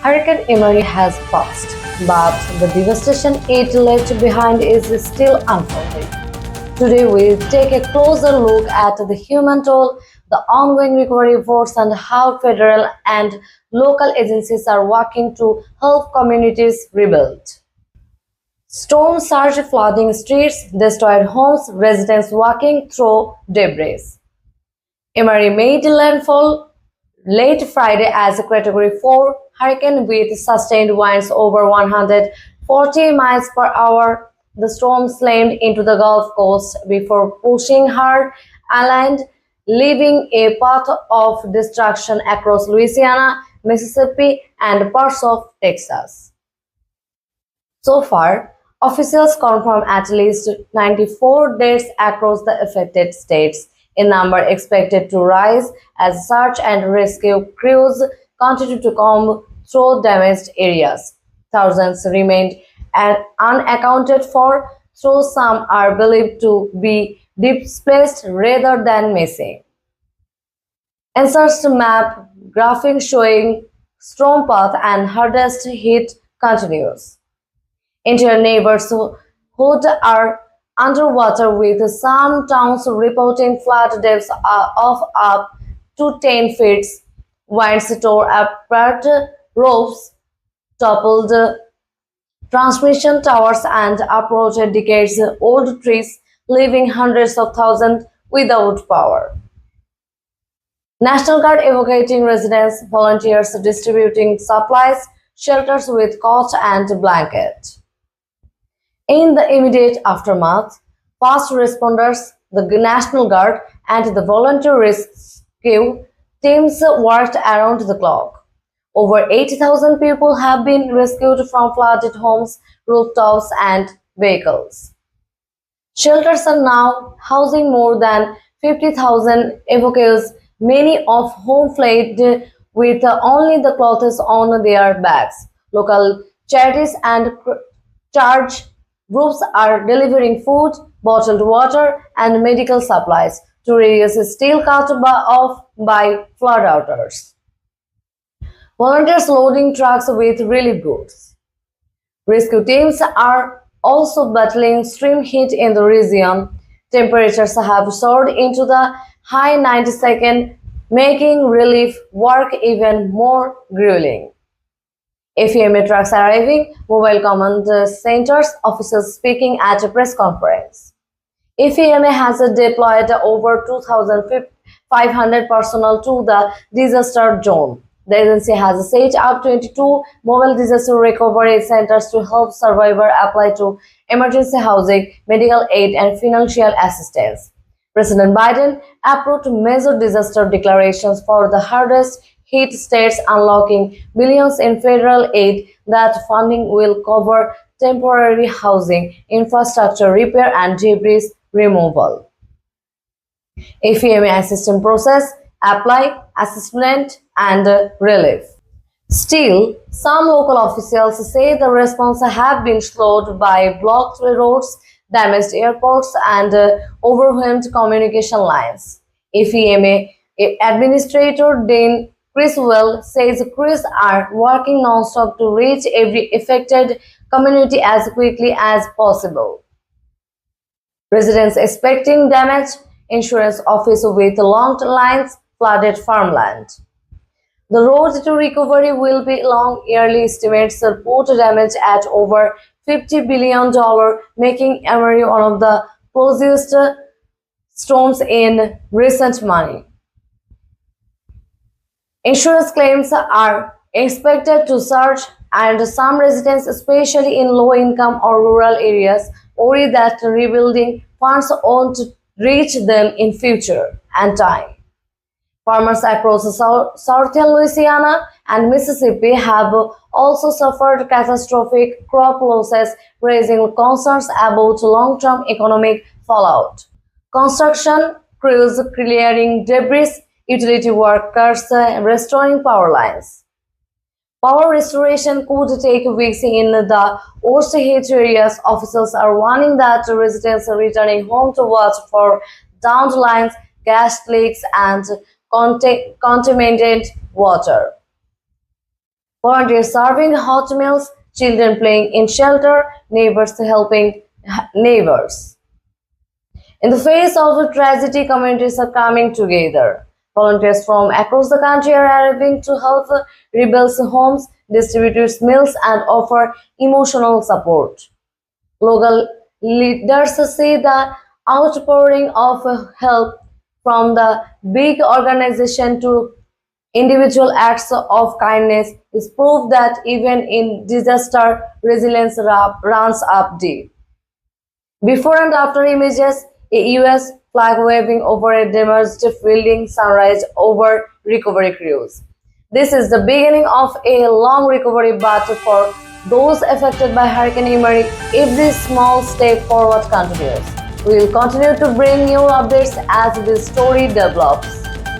Hurricane Emery has passed, but the devastation it left behind is still unfolding. Today, we take a closer look at the human toll, the ongoing recovery efforts, and how federal and local agencies are working to help communities rebuild. Storms surged, flooding streets, destroyed homes, residents walking through debris. Emery made landfall late Friday as a Category 4 hurricane with sustained winds over 140 miles per hour. The storm slammed into the Gulf Coast before pushing hard inland, leaving a path of destruction across Louisiana, Mississippi, and parts of Texas. So far, officials confirm at least 94 deaths across the affected states, a number expected to rise as search and rescue crews continue to comb through damaged areas. Thousands remained unaccounted for, though some are believed to be displaced rather than missing. Enhanced map graphing showing storm path and hardest hit continues. Entire neighborhoods are underwater, with some towns reporting flood depths of up to 10 feet. Winds tore apart roofs, toppled transmission towers, and uprooted decades-old trees, leaving hundreds of thousands without power. National Guard evacuating residents, volunteers distributing supplies, shelters with cot and blanket. In the immediate aftermath, fast responders, the National Guard, and the volunteer rescue teams worked around the clock. Over 80,000 people have been rescued from flooded homes, rooftops, and vehicles. Shelters are now housing more than 50,000 evacuees, many of whom fled with only the clothes on their backs. Local charities and charge groups are delivering food, bottled water, and medical supplies to areas still cut off by floodwaters. Volunteers loading trucks with relief goods. Rescue teams are also battling extreme heat in the region. Temperatures have soared into the high 90s, making relief work even more grueling. FEMA trucks arriving, mobile command centers, officials speaking at a press conference. FEMA has deployed over 2,500 personnel to the disaster zone. The agency has set up 22 mobile disaster recovery centers to help survivors apply to emergency housing, medical aid, and financial assistance. President Biden approved major disaster declarations for the hardest hit states, unlocking billions in federal aid. That funding will cover temporary housing, infrastructure repair, and debris removal. FEMA assistance process, apply, assessment, and relief. Still, some local officials say the response have been slowed by blocked roads, damaged airports, and overwhelmed communication lines. FEMA Administrator Dean Criswell says crews are working non-stop to reach every affected community as quickly as possible. Residents expecting damage, insurance office with long lines, flooded farmland. The road to recovery will be long. Yearly estimates report damage at over $50 billion, making Emery one of the closest storms in recent memory. Insurance claims are expected to surge, and some residents, especially in low-income or rural areas, worry that rebuilding funds won't reach them in future and time. Farmers across southern Louisiana and Mississippi have also suffered catastrophic crop losses, raising concerns about long-term economic fallout. Construction crews clearing debris, utility workers restoring power lines. Power restoration could take weeks in the worst hit areas. Officials are warning that residents returning home to watch for downed lines, gas leaks, and contaminated water. Volunteers serving hot meals, children playing in shelter, neighbors helping neighbors. In the face of a tragedy, communities are coming together. Volunteers from across the country are arriving to help rebuild homes, distribute meals, and offer emotional support. Local leaders say the outpouring of help from the big organization to individual acts of kindness is proof that even in disaster, resilience runs up deep. Before and after images, a US flag waving over a damaged building, sunrise over recovery crews. This is the beginning of a long recovery, but for those affected by Hurricane Emery, every small step forward continues. We will continue to bring you updates as this story develops.